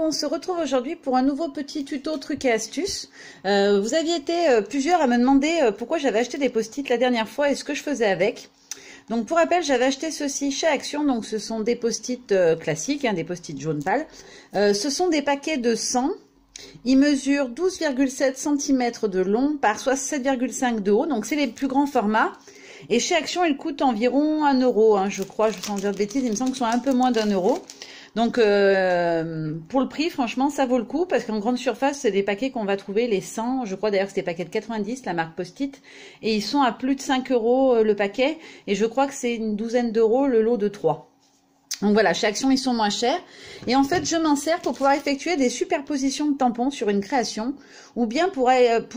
on se retrouve aujourd'hui pour un nouveau petit tuto trucs et astuces. Vous aviez été plusieurs à me demander pourquoi j'avais acheté des post-it la dernière fois et ce que je faisais avec. Donc pour rappel, j'avais acheté ceci chez Action, donc ce sont des post-it classiques, hein, des post-it jaune pâle. Ce sont des paquets de 100. Ils mesurent 12,7 cm de long par 7,5 de haut, donc c'est les plus grands formats. Et chez Action, ils coûtent environ 1 euro, hein, je crois, je ne veux pas dire de bêtises, il me semble qu'ils sont un peu moins d'1 euro. Donc pour le prix, franchement, ça vaut le coup parce qu'en grande surface, c'est des paquets qu'on va trouver les 100. Je crois d'ailleurs que c'est des paquets de 90, la marque Post-it. Et ils sont à plus de 5 euros le paquet. Et je crois que c'est une douzaine d'euros le lot de 3. Donc voilà, chez Action, ils sont moins chers. Et en fait, je m'en sers pour pouvoir effectuer des superpositions de tampons sur une création ou bien pour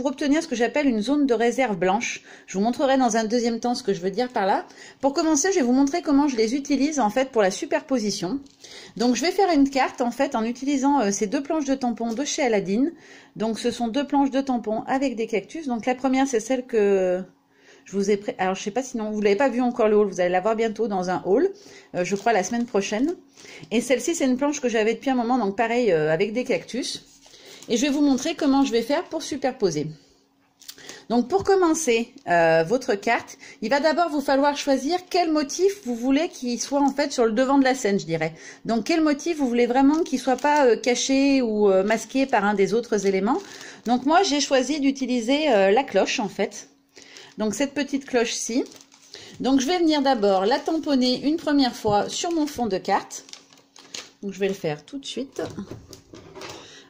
obtenir ce que j'appelle une zone de réserve blanche. Je vous montrerai dans un deuxième temps ce que je veux dire par là. Pour commencer, je vais vous montrer comment je les utilise en fait pour la superposition. Donc, je vais faire une carte en fait en utilisant ces deux planches de tampons de chez Aladdin. Donc, ce sont deux planches de tampons avec des cactus. Donc, la première, c'est celle que... je vous ai alors je sais pas, sinon vous l'avez pas vu encore le haul, vous allez la voir bientôt dans un haul, je crois la semaine prochaine. Et celle-ci c'est une planche que j'avais depuis un moment, donc pareil avec des cactus. Et je vais vous montrer comment je vais faire pour superposer. Donc pour commencer votre carte, il va d'abord vous falloir choisir quel motif vous voulez qu'il soit en fait sur le devant de la scène, je dirais. Donc quel motif vous voulez vraiment qu'il soit pas caché ou masqué par un des autres éléments. Donc moi j'ai choisi d'utiliser la cloche en fait. Donc cette petite cloche-ci. Donc je vais venir d'abord la tamponner une première fois sur mon fond de carte. Donc je vais le faire tout de suite.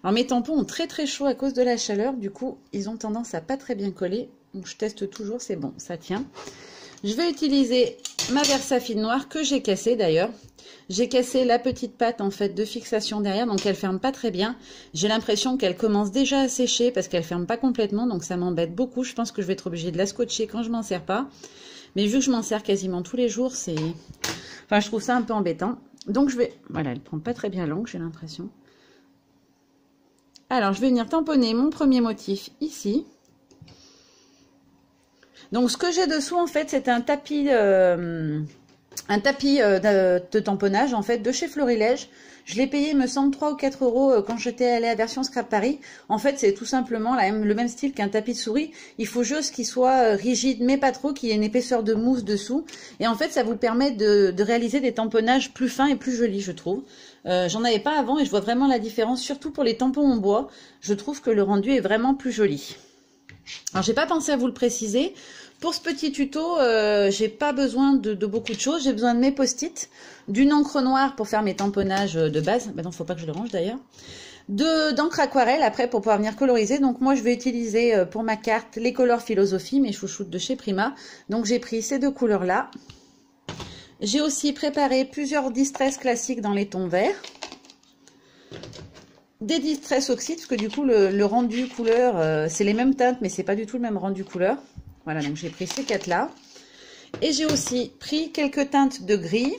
Alors mes tampons ont très très chaud à cause de la chaleur. Du coup, ils ont tendance à pas très bien coller. Donc je teste toujours, c'est bon, ça tient. Je vais utiliser ma Versafine noire que j'ai cassée d'ailleurs. J'ai cassé la petite patte en fait de fixation derrière, donc elle ferme pas très bien. J'ai l'impression qu'elle commence déjà à sécher parce qu'elle ferme pas complètement, donc ça m'embête beaucoup. Je pense que je vais être obligée de la scotcher quand je m'en sers pas. Mais vu que je m'en sers quasiment tous les jours, c'est... enfin, je trouve ça un peu embêtant. Donc je vais... voilà, elle prend pas très bien l'angle, j'ai l'impression. Alors, je vais venir tamponner mon premier motif ici. Donc ce que j'ai dessous en fait, c'est un tapis... de tamponnage en fait de chez Florilège. Je l'ai payé, il me semble, 3 ou 4 euros quand j'étais allée à Version Scrap Paris. En fait, c'est tout simplement le même style qu'un tapis de souris. Il faut juste qu'il soit rigide, mais pas trop, qu'il y ait une épaisseur de mousse dessous. Et en fait, ça vous permet de réaliser des tamponnages plus fins et plus jolis, je trouve. J'en avais pas avant et je vois vraiment la différence, surtout pour les tampons en bois. Je trouve que le rendu est vraiment plus joli. Alors, j'ai pas pensé à vous le préciser. Pour ce petit tuto, j'ai pas besoin de beaucoup de choses. J'ai besoin de mes post-it, d'une encre noire pour faire mes tamponnages de base. Ben non, faut pas que je le range d'ailleurs. D'encre aquarelle après pour pouvoir venir coloriser. Donc moi, je vais utiliser pour ma carte les couleurs Philosophie, mes chouchoutes de chez Prima. Donc j'ai pris ces deux couleurs-là. J'ai aussi préparé plusieurs Distress classiques dans les tons verts. Des Distress Oxyde, parce que du coup, le rendu couleur, c'est les mêmes teintes, mais c'est pas du tout le même rendu couleur. Voilà, donc j'ai pris ces quatre-là. Et j'ai aussi pris quelques teintes de gris.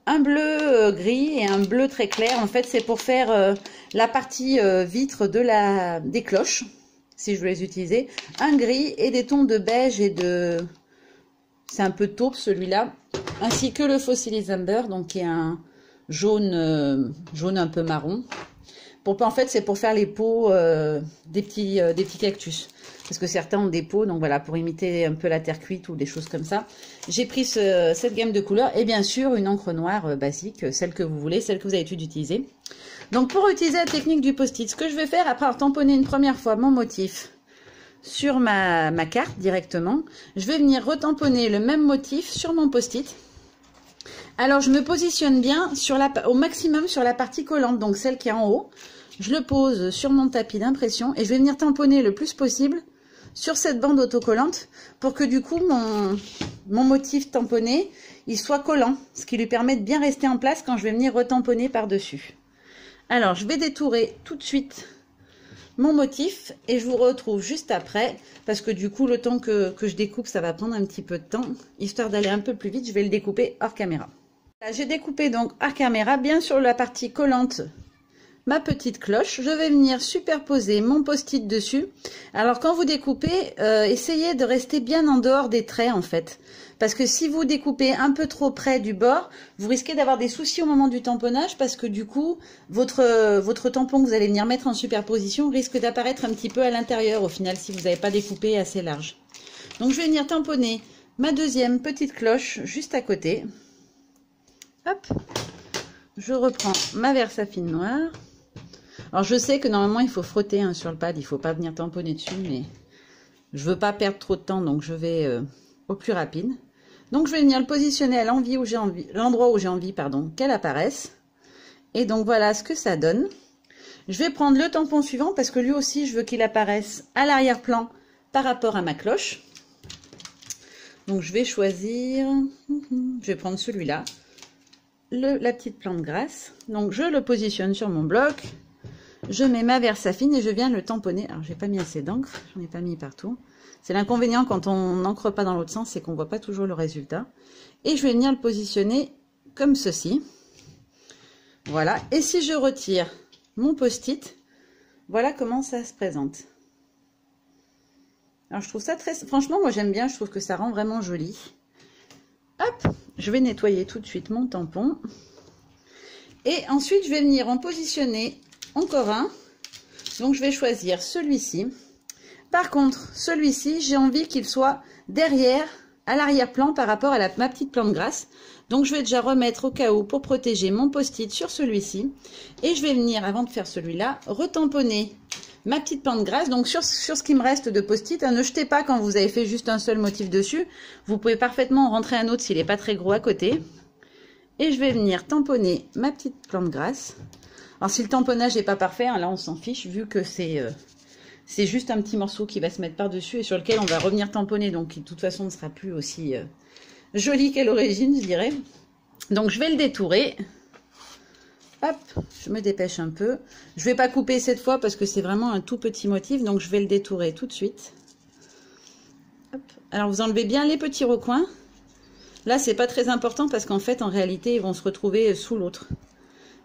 Un bleu gris et un bleu très clair. En fait, c'est pour faire la partie vitre des cloches, si je veux les utiliser. Un gris et des tons de beige et de... c'est un peu taupe celui-là. Ainsi que le Fossilise Amber, donc qui est un jaune, jaune un peu marron. En fait, c'est pour faire les peaux des petits cactus. Parce que certains ont des peaux, donc voilà, pour imiter un peu la terre cuite ou des choses comme ça. J'ai pris cette gamme de couleurs et bien sûr une encre noire basique, celle que vous voulez, celle que vous avez l'habitude d'utiliser. Donc pour utiliser la technique du post-it, ce que je vais faire après avoir tamponné une première fois mon motif sur ma carte directement, je vais venir retamponner le même motif sur mon post-it. Alors je me positionne bien au maximum sur la partie collante, donc celle qui est en haut. Je le pose sur mon tapis d'impression et je vais venir tamponner le plus possible sur cette bande autocollante pour que du coup mon motif tamponné il soit collant, ce qui lui permet de bien rester en place quand je vais venir retamponner par-dessus. Alors je vais détourer tout de suite mon motif et je vous retrouve juste après parce que du coup le temps que je découpe ça va prendre un petit peu de temps, histoire d'aller un peu plus vite, je vais le découper hors caméra. J'ai découpé donc hors caméra bien sur la partie collante ma petite cloche. Je vais venir superposer mon post-it dessus. Alors quand vous découpez, essayez de rester bien en dehors des traits en fait. Parce que si vous découpez un peu trop près du bord, vous risquez d'avoir des soucis au moment du tamponnage parce que du coup, votre tampon que vous allez venir mettre en superposition risque d'apparaître un petit peu à l'intérieur au final si vous n'avez pas découpé assez large. Donc je vais venir tamponner ma deuxième petite cloche juste à côté. Hop, je reprends ma Versafine noire. Alors je sais que normalement il faut frotter hein, sur le pad, il ne faut pas venir tamponner dessus, mais je ne veux pas perdre trop de temps donc je vais au plus rapide. Donc je vais venir le positionner à l'endroit où j'ai envie qu'elle apparaisse. Et donc voilà ce que ça donne. Je vais prendre le tampon suivant parce que lui aussi je veux qu'il apparaisse à l'arrière-plan par rapport à ma cloche. Donc je vais choisir, je vais prendre celui-là, la petite plante grasse. Donc je le positionne sur mon bloc, je mets ma Versafine et je viens le tamponner. Alors j'ai pas mis assez d'encre, j'en ai pas mis partout. C'est l'inconvénient quand on n'encre pas dans l'autre sens, c'est qu'on voit pas toujours le résultat. Et je vais venir le positionner comme ceci. Voilà, et si je retire mon post-it, voilà comment ça se présente. Alors je trouve ça très... Franchement, moi j'aime bien, je trouve que ça rend vraiment joli. Hop, je vais nettoyer tout de suite mon tampon. Et ensuite, je vais venir en positionner encore un. Donc je vais choisir celui-ci. Par contre, celui-ci, j'ai envie qu'il soit derrière, à l'arrière-plan par rapport à ma petite plante grasse. Donc je vais déjà remettre au cas où pour protéger mon post-it sur celui-ci. Et je vais venir, avant de faire celui-là, retamponner ma petite plante grasse. Donc sur ce qui me reste de post-it, hein, ne jetez pas quand vous avez fait juste un seul motif dessus. Vous pouvez parfaitement en rentrer un autre s'il n'est pas très gros à côté. Et je vais venir tamponner ma petite plante grasse. Alors si le tamponnage n'est pas parfait, hein, là on s'en fiche vu que c'est juste un petit morceau qui va se mettre par-dessus et sur lequel on va revenir tamponner. Donc qui de toute façon ne sera plus aussi joli qu'à l'origine, je dirais. Donc je vais le détourer. Hop, je me dépêche un peu. Je vais pas couper cette fois parce que c'est vraiment un tout petit motif. Donc je vais le détourer tout de suite. Hop. Alors vous enlevez bien les petits recoins. Là c'est pas très important parce qu'en fait en réalité ils vont se retrouver sous l'autre.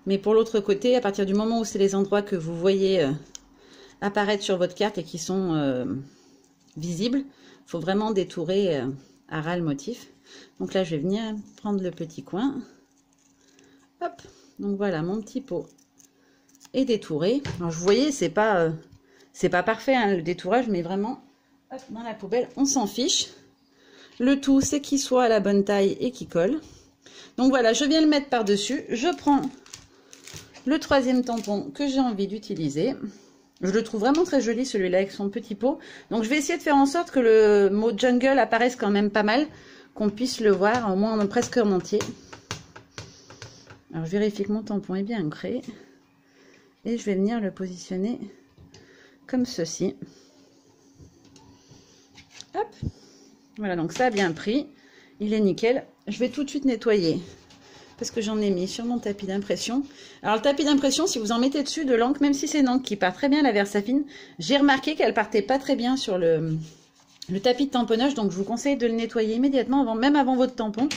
Mais pour l'autre côté, à partir du moment où c'est les endroits que vous voyez apparaître sur votre carte et qui sont visibles, il faut vraiment détourer à ras le motif. Donc là je vais venir prendre le petit coin. Hop. Donc voilà, mon petit pot est détouré. Alors vous voyez, c'est pas parfait hein, le détourage, mais vraiment hop, dans la poubelle, on s'en fiche. Le tout, c'est qu'il soit à la bonne taille et qu'il colle. Donc voilà, je viens le mettre par-dessus. Je prends le troisième tampon que j'ai envie d'utiliser. Je le trouve vraiment très joli celui-là avec son petit pot. Donc je vais essayer de faire en sorte que le mot jungle apparaisse quand même pas mal, qu'on puisse le voir au moins presque en entier. Alors je vérifie que mon tampon est bien ancré et je vais venir le positionner comme ceci. Hop, voilà, donc ça a bien pris, il est nickel. Je vais tout de suite nettoyer parce que j'en ai mis sur mon tapis d'impression. Alors le tapis d'impression, si vous en mettez dessus de l'encre, même si c'est une encre qui part très bien, la Versafine, j'ai remarqué qu'elle partait pas très bien sur le tapis de tamponnage, donc je vous conseille de le nettoyer immédiatement, même avant votre tampon.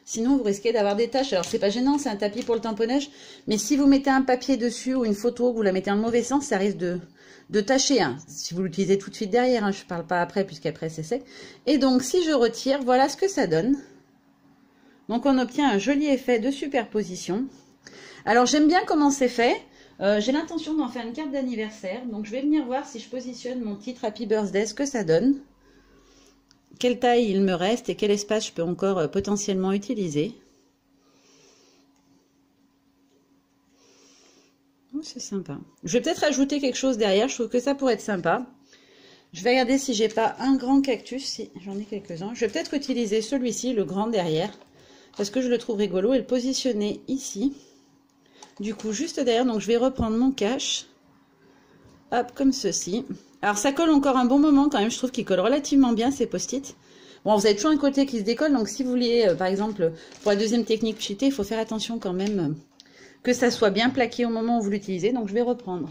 Sinon, vous risquez d'avoir des taches. Alors, c'est pas gênant, c'est un tapis pour le tamponnage. Mais si vous mettez un papier dessus ou une photo, vous la mettez dans le mauvais sens, ça risque de tacher. Hein. Si vous l'utilisez tout de suite derrière, hein, je parle pas après, puisqu'après c'est sec. Et donc, si je retire, voilà ce que ça donne. Donc, on obtient un joli effet de superposition. Alors, j'aime bien comment c'est fait. J'ai l'intention d'en faire une carte d'anniversaire. Donc, je vais venir voir si je positionne mon titre Happy Birthday, ce que ça donne. Quelle taille il me reste et quel espace je peux encore potentiellement utiliser. Oh, c'est sympa. Je vais peut-être ajouter quelque chose derrière, je trouve que ça pourrait être sympa. Je vais regarder si j'ai pas un grand cactus, si j'en ai quelques-uns. Je vais peut-être utiliser celui-ci, le grand derrière, parce que je le trouve rigolo et le positionner ici. Du coup, juste derrière, donc je vais reprendre mon cache. Hop, comme ceci. Alors ça colle encore un bon moment quand même, je trouve qu'il colle relativement bien ces post-it. Bon, vous avez toujours un côté qui se décolle, donc si vous vouliez, par exemple, pour la deuxième technique cheatée, il faut faire attention quand même que ça soit bien plaqué au moment où vous l'utilisez. Donc je vais reprendre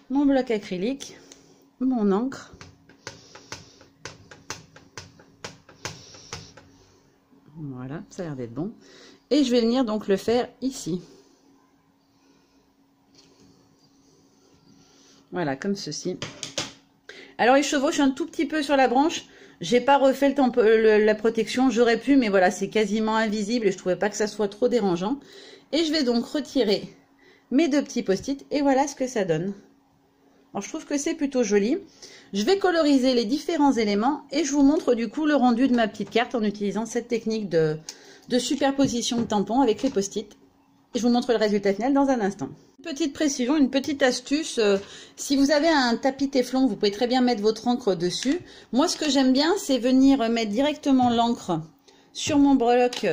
mon bloc acrylique, mon encre. Voilà, ça a l'air d'être bon. Et je vais venir donc le faire ici. Voilà, comme ceci. Alors, il chevauche un tout petit peu sur la branche. J'ai pas refait la protection, j'aurais pu, mais voilà, c'est quasiment invisible et je trouvais pas que ça soit trop dérangeant. Et je vais donc retirer mes 2 petits post-it et voilà ce que ça donne. Alors, je trouve que c'est plutôt joli. Je vais coloriser les différents éléments et je vous montre du coup le rendu de ma petite carte en utilisant cette technique de superposition de tampons avec les post-it. Et je vous montre le résultat final dans un instant. Une petite précision, une petite astuce, si vous avez un tapis téflon, vous pouvez très bien mettre votre encre dessus. Moi, ce que j'aime bien, c'est venir mettre directement l'encre sur mon bloc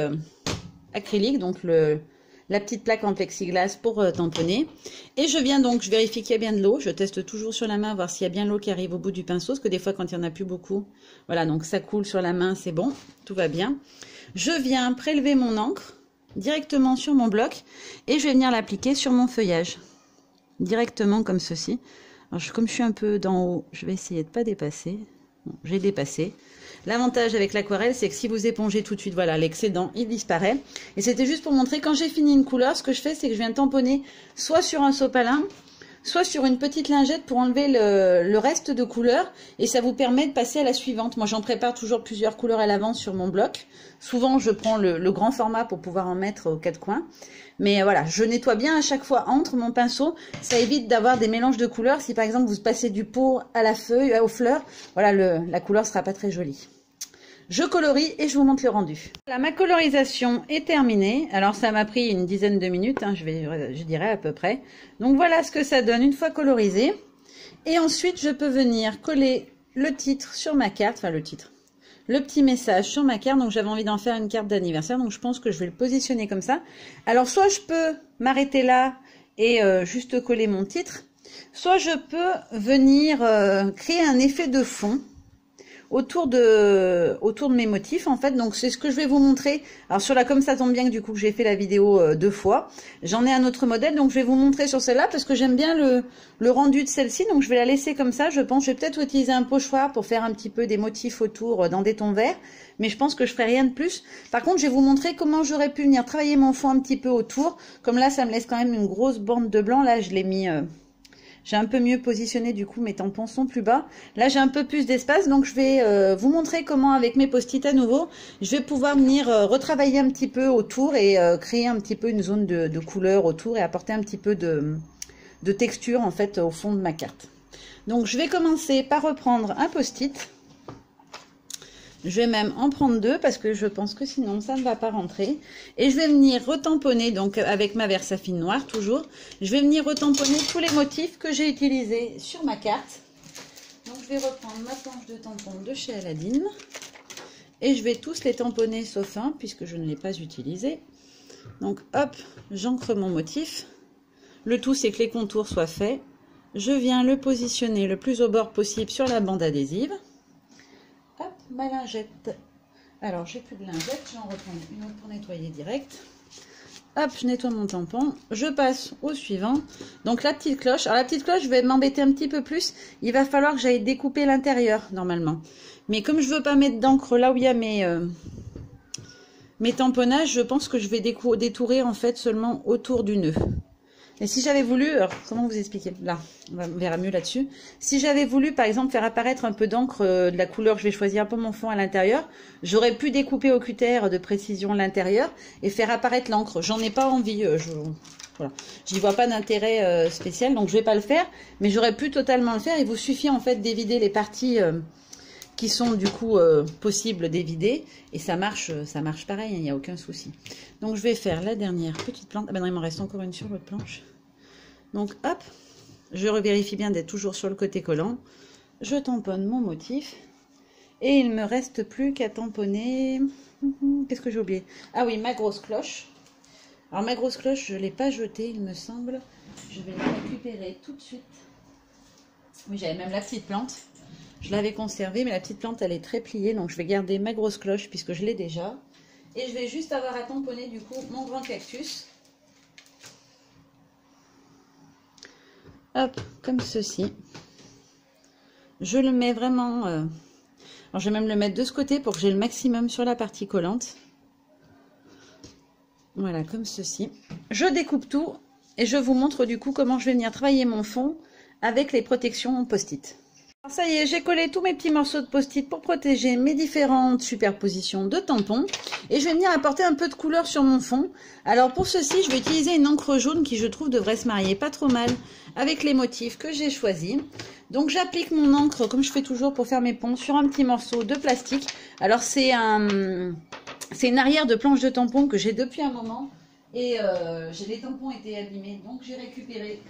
acrylique, donc la petite plaque en plexiglas pour tamponner. Et je viens donc, je vérifie qu'il y a bien de l'eau. Je teste toujours sur la main, voir s'il y a bien l'eau qui arrive au bout du pinceau, parce que des fois, quand il n'y en a plus beaucoup, voilà, donc ça coule sur la main, c'est bon, tout va bien. Je viens prélever mon encre directement sur mon bloc et je vais venir l'appliquer sur mon feuillage directement comme ceci. Alors comme je suis un peu d'en haut, je vais essayer de pas dépasser. Bon, j'ai dépassé. L'avantage avec l'aquarelle, c'est que si vous épongez tout de suite, voilà, l'excédent il disparaît. Et c'était juste pour montrer, quand j'ai fini une couleur, ce que je fais, c'est que je viens tamponner soit sur un sopalin, soit sur une petite lingette pour enlever le reste de couleur, et ça vous permet de passer à la suivante. Moi, j'en prépare toujours plusieurs couleurs à l'avance sur mon bloc. Souvent, je prends le grand format pour pouvoir en mettre aux 4 coins. Mais voilà, je nettoie bien à chaque fois entre mon pinceau. Ça évite d'avoir des mélanges de couleurs. Si par exemple, vous passez du pot à la feuille, aux fleurs, voilà, la couleur sera pas très jolie. Je colorie et je vous montre le rendu. Voilà, ma colorisation est terminée. Alors ça m'a pris une dizaine de minutes, hein, je dirais à peu près. Donc voilà ce que ça donne une fois colorisé. Et ensuite je peux venir coller le titre sur ma carte, enfin le petit message sur ma carte. Donc j'avais envie d'en faire une carte d'anniversaire, donc je pense que je vais le positionner comme ça. Alors soit je peux m'arrêter là et juste coller mon titre, soit je peux venir créer un effet de fond autour de mes motifs en fait. Donc c'est ce que je vais vous montrer. Alors sur la, comme ça tombe bien que du coup j'ai fait la vidéo 2 fois, j'en ai un autre modèle, donc je vais vous montrer sur celle-là parce que j'aime bien le rendu de celle-ci, donc je vais la laisser comme ça. Je pense, je vais peut-être utiliser un pochoir pour faire un petit peu des motifs autour dans des tons verts, mais je pense que je ferai rien de plus. Par contre, je vais vous montrer comment j'aurais pu venir travailler mon fond un petit peu autour. Comme là, ça me laisse quand même une grosse bande de blanc. Là, je l'ai mis j'ai un peu mieux positionné, du coup mes tampons sont plus bas. Là j'ai un peu plus d'espace, donc je vais vous montrer comment avec mes post-it à nouveau, je vais pouvoir venir retravailler un petit peu autour et créer un petit peu une zone de couleur autour et apporter un petit peu de texture en fait au fond de ma carte. Donc je vais commencer par reprendre un post-it. Je vais même en prendre 2 parce que je pense que sinon ça ne va pas rentrer. Et je vais venir retamponner, donc avec ma Versafine noire toujours, je vais venir retamponner tous les motifs que j'ai utilisés sur ma carte. Donc je vais reprendre ma planche de tampons de chez Aladine. Et je vais tous les tamponner sauf un puisque je ne l'ai pas utilisé. Donc hop, j'ancre mon motif. Le tout c'est que les contours soient faits. Je viens le positionner le plus au bord possible sur la bande adhésive. Hop, ma lingette. Alors, j'ai plus de lingette, j'en reprends une autre pour nettoyer direct. Hop, je nettoie mon tampon. Je passe au suivant. Donc, la petite cloche. Alors, la petite cloche, je vais m'embêter un petit peu plus. Il va falloir que j'aille découper l'intérieur, normalement. Mais comme je veux pas mettre d'encre là où il y a mes tamponnages, je pense que je vais détourer, en fait, seulement autour du nœud. Et si j'avais voulu, alors comment vous expliquer? Là, on verra mieux là-dessus. Si j'avais voulu, par exemple, faire apparaître un peu d'encre de la couleur que je vais choisir pour mon fond à l'intérieur, j'aurais pu découper au cutter de précision l'intérieur et faire apparaître l'encre. J'en ai pas envie, voilà. J'y vois pas d'intérêt spécial, donc je vais pas le faire, mais j'aurais pu totalement le faire. Il vous suffit en fait d'évider les parties qui sont du coup possibles d'évider, et ça marche pareil, il n'y a aucun souci. Donc je vais faire la dernière petite plante. Ah ben non, il m'en reste encore une sur l'autre planche. Donc hop, je revérifie bien d'être toujours sur le côté collant. Je tamponne mon motif et il me reste plus qu'à tamponner. Qu'est-ce que j'ai oublié? Ah oui, ma grosse cloche. Alors ma grosse cloche, je l'ai pas jetée, il me semble. Je vais la récupérer tout de suite. Oui, j'avais même la petite plante. Je l'avais conservée, mais la petite plante, elle est très pliée. Donc, je vais garder ma grosse cloche puisque je l'ai déjà. Et je vais juste avoir à tamponner, du coup, mon grand cactus. Hop, comme ceci. Je le mets vraiment... Alors, je vais même le mettre de ce côté pour que j'ai le maximum sur la partie collante. Voilà, comme ceci. Je découpe tout et je vous montre, du coup, comment je vais venir travailler mon fond avec les protections post-it. Ça y est, j'ai collé tous mes petits morceaux de post-it pour protéger mes différentes superpositions de tampons. Et je vais venir apporter un peu de couleur sur mon fond. Alors pour ceci, je vais utiliser une encre jaune qui, je trouve, devrait se marier pas trop mal avec les motifs que j'ai choisis. Donc j'applique mon encre, comme je fais toujours pour faire mes ponts, sur un petit morceau de plastique. Alors c'est une arrière de planche de tampons que j'ai depuis un moment. Et les tampons étaient abîmés, donc j'ai récupéré...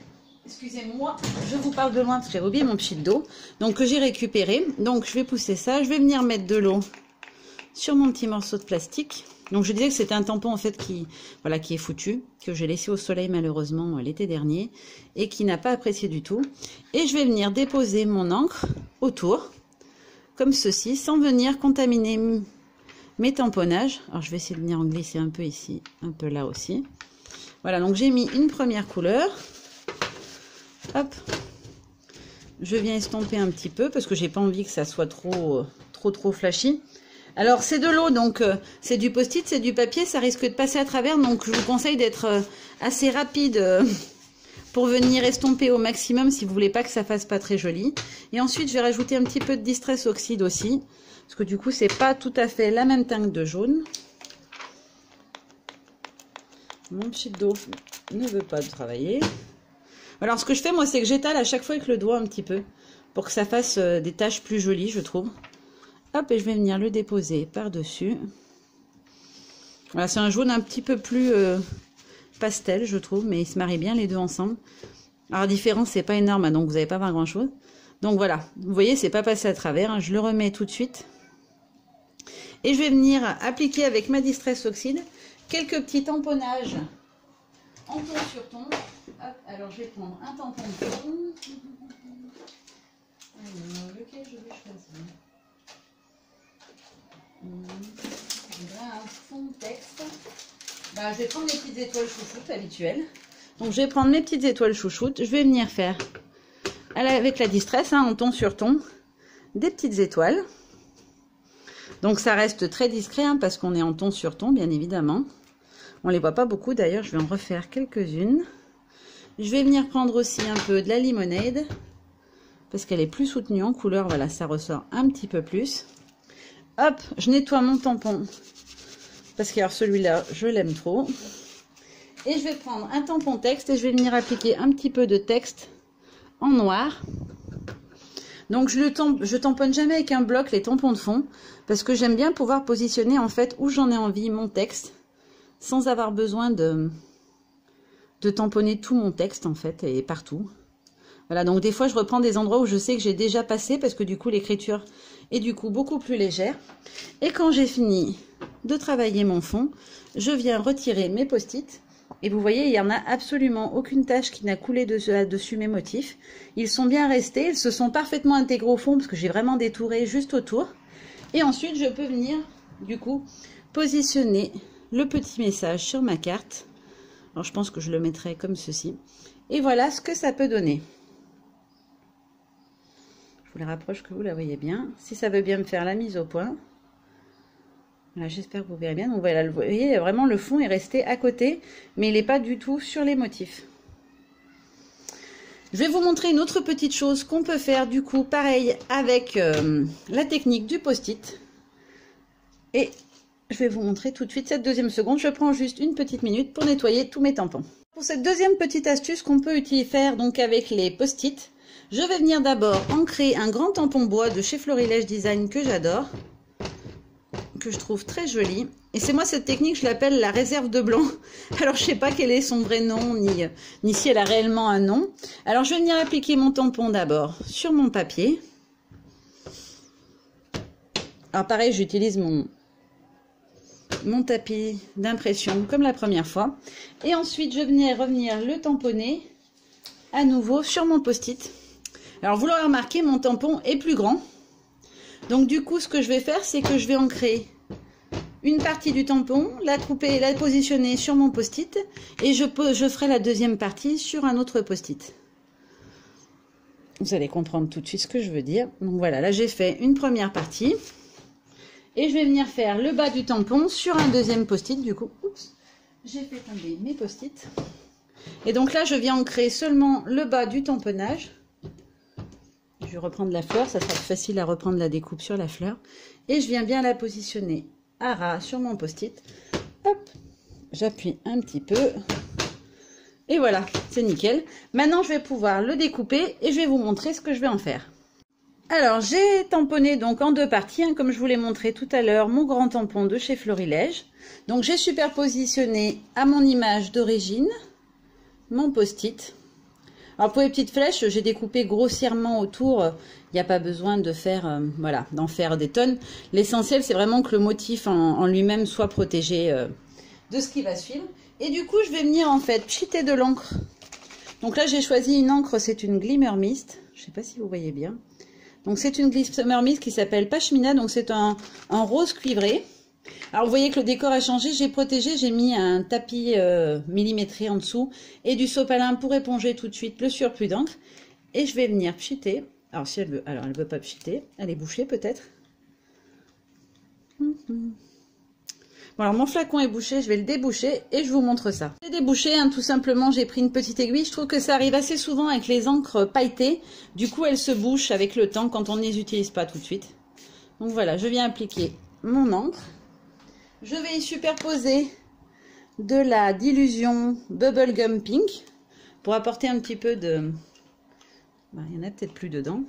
Excusez-moi, je vous parle de loin parce que j'avais oublié mon pchit d'eau. Donc que j'ai récupéré. Donc je vais pousser ça. Je vais venir mettre de l'eau sur mon petit morceau de plastique. Donc je disais que c'était un tampon en fait qui est foutu, que j'ai laissé au soleil malheureusement l'été dernier et qui n'a pas apprécié du tout. Et je vais venir déposer mon encre autour, comme ceci, sans venir contaminer mes tamponnages. Alors je vais essayer de venir en glisser un peu ici, un peu là aussi. Voilà, donc j'ai mis une première couleur. Hop, je viens estomper un petit peu parce que j'ai pas envie que ça soit trop flashy. Alors c'est de l'eau, donc c'est du post-it, c'est du papier, ça risque de passer à travers, donc je vous conseille d'être assez rapide pour venir estomper au maximum si vous voulez pas que ça fasse pas très joli. Et ensuite je vais rajouter un petit peu de Distress Oxide aussi, parce que du coup c'est pas tout à fait la même teinte de jaune. Mon pchit d'eau ne veut pas travailler. Alors ce que je fais moi, c'est que j'étale à chaque fois avec le doigt un petit peu pour que ça fasse des taches plus jolies, je trouve. Hop, et je vais venir le déposer par-dessus. Voilà, c'est un jaune un petit peu plus pastel, je trouve, mais il se marie bien les deux ensemble. Alors la différence, c'est pas énorme, hein, donc vous n'allez pas voir grand-chose. Donc voilà, vous voyez, c'est pas passé à travers, hein, je le remets tout de suite. Et je vais venir appliquer avec ma Distress Oxide quelques petits tamponnages en ton sur ton. Hop, alors je vais prendre un tampon de fond. Alors, lequel je vais choisir? Je voudrais un fond de texte. Ben, je vais prendre mes petites étoiles chouchoutes habituelles. Donc je vais prendre mes petites étoiles chouchoutes. Je vais venir faire avec la Distress, hein, en ton sur ton, des petites étoiles. Donc ça reste très discret, hein, parce qu'on est en ton sur ton, bien évidemment. On les voit pas beaucoup d'ailleurs, je vais en refaire quelques-unes. Je vais venir prendre aussi un peu de la limonade, parce qu'elle est plus soutenue en couleur, voilà, ça ressort un petit peu plus. Hop, je nettoie mon tampon, parce que celui-là, je l'aime trop. Et je vais prendre un tampon texte et je vais venir appliquer un petit peu de texte en noir. Donc je tamponne jamais avec un bloc les tampons de fond, parce que j'aime bien pouvoir positionner en fait où j'en ai envie mon texte, sans avoir besoin de tamponner tout mon texte en fait et partout. Voilà, donc des fois je reprends des endroits où je sais que j'ai déjà passé parce que du coup l'écriture est du coup beaucoup plus légère. Et quand j'ai fini de travailler mon fond, je viens retirer mes post-it et vous voyez, il n'y en a absolument aucune tache qui n'a coulé dessus mes motifs. Ils sont bien restés, ils se sont parfaitement intégrés au fond parce que j'ai vraiment détouré juste autour. Et ensuite je peux venir du coup positionner le petit message sur ma carte. Alors je pense que je le mettrai comme ceci. Et voilà ce que ça peut donner. Je vous la rapproche que vous la voyez bien. Si ça veut bien me faire la mise au point. Voilà, j'espère que vous verrez bien. Donc voilà, vous voyez, vraiment le fond est resté à côté, mais il n'est pas du tout sur les motifs. Je vais vous montrer une autre petite chose qu'on peut faire du coup, pareil avec la technique du post-it. Et je vais vous montrer tout de suite cette deuxième seconde. Je prends juste une petite minute pour nettoyer tous mes tampons. Pour cette deuxième petite astuce qu'on peut faire donc avec les post-it, je vais venir d'abord ancrer un grand tampon bois de chez Florilège Design que j'adore, que je trouve très joli. Et c'est moi cette technique, je l'appelle la réserve de blanc. Alors je sais pas quel est son vrai nom, ni si elle a réellement un nom. Alors je vais venir appliquer mon tampon d'abord sur mon papier. Alors pareil, j'utilise mon tapis d'impression comme la première fois. Et ensuite je vais revenir le tamponner à nouveau sur mon post-it. Alors vous l'aurez remarqué, mon tampon est plus grand. Donc du coup ce que je vais faire, c'est que je vais ancrer une partie du tampon, la couper, la positionner sur mon post-it et je ferai la deuxième partie sur un autre post-it. Vous allez comprendre tout de suite ce que je veux dire. Donc voilà, là j'ai fait une première partie. Et je vais venir faire le bas du tampon sur un deuxième post-it. Du coup, j'ai fait tomber mes post-it. Et donc là, je viens ancrer seulement le bas du tamponnage. Je vais reprendre la fleur, ça sera plus facile à reprendre la découpe sur la fleur. Et je viens bien la positionner à ras sur mon post-it. Hop, j'appuie un petit peu. Et voilà, c'est nickel. Maintenant, je vais pouvoir le découper et je vais vous montrer ce que je vais en faire. Alors, j'ai tamponné donc en deux parties, hein, comme je vous l'ai montré tout à l'heure, mon grand tampon de chez Florilège. Donc, j'ai superpositionné à mon image d'origine mon post-it. Alors, pour les petites flèches, j'ai découpé grossièrement autour. Il n'y a pas besoin de faire, voilà, d'en faire des tonnes. L'essentiel, c'est vraiment que le motif en lui-même soit protégé de ce qui va suivre. Et du coup, je vais venir en fait pchiter de l'encre. Donc là, j'ai choisi une encre, c'est une Glimmer Mist. Je ne sais pas si vous voyez bien. Donc c'est une Glimmer Mist qui s'appelle Pashmina. Donc c'est un rose cuivré. Alors vous voyez que le décor a changé. J'ai protégé, j'ai mis un tapis millimétré en dessous et du sopalin pour éponger tout de suite le surplus d'encre. Et je vais venir pchiter. Alors si elle veut, alors elle veut pas pchiter. Elle est bouchée peut-être. Bon, alors mon flacon est bouché, je vais le déboucher et je vous montre ça. J'ai débouché, hein, tout simplement, j'ai pris une petite aiguille. Je trouve que ça arrive assez souvent avec les encres pailletées. Du coup, elles se bouchent avec le temps quand on ne les utilise pas tout de suite. Donc voilà, je viens appliquer mon encre. Je vais y superposer de la dilution Bubblegum Pink pour apporter un petit peu de... Bah, il y en a peut-être plus dedans.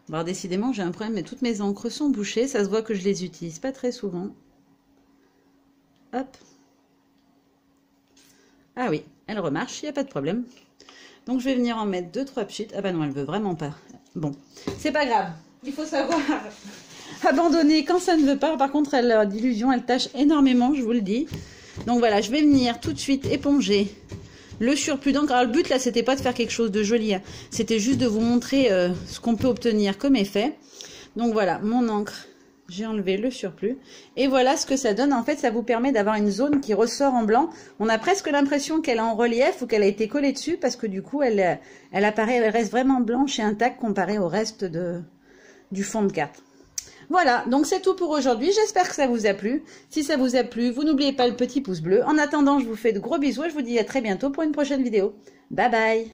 Alors décidément, j'ai un problème, mais toutes mes encres sont bouchées. Ça se voit que je les utilise pas très souvent. Hop. Ah oui, elle remarche, il n'y a pas de problème. Donc je vais venir en mettre 2-3 pchites. Ah bah non, elle veut vraiment pas. Bon, c'est pas grave. Il faut savoir abandonner quand ça ne veut pas. Par contre, la dilution, elle tâche énormément, je vous le dis. Donc voilà, je vais venir tout de suite éponger le surplus d'encre. Alors le but là, c'était pas de faire quelque chose de joli. Hein. C'était juste de vous montrer ce qu'on peut obtenir comme effet. Donc voilà, mon encre. J'ai enlevé le surplus. Et voilà ce que ça donne. En fait, ça vous permet d'avoir une zone qui ressort en blanc. On a presque l'impression qu'elle est en relief ou qu'elle a été collée dessus parce que du coup, elle apparaît, elle reste vraiment blanche et intacte comparée au reste du fond de carte. Voilà, donc c'est tout pour aujourd'hui. J'espère que ça vous a plu. Si ça vous a plu, vous n'oubliez pas le petit pouce bleu. En attendant, je vous fais de gros bisous et je vous dis à très bientôt pour une prochaine vidéo. Bye bye!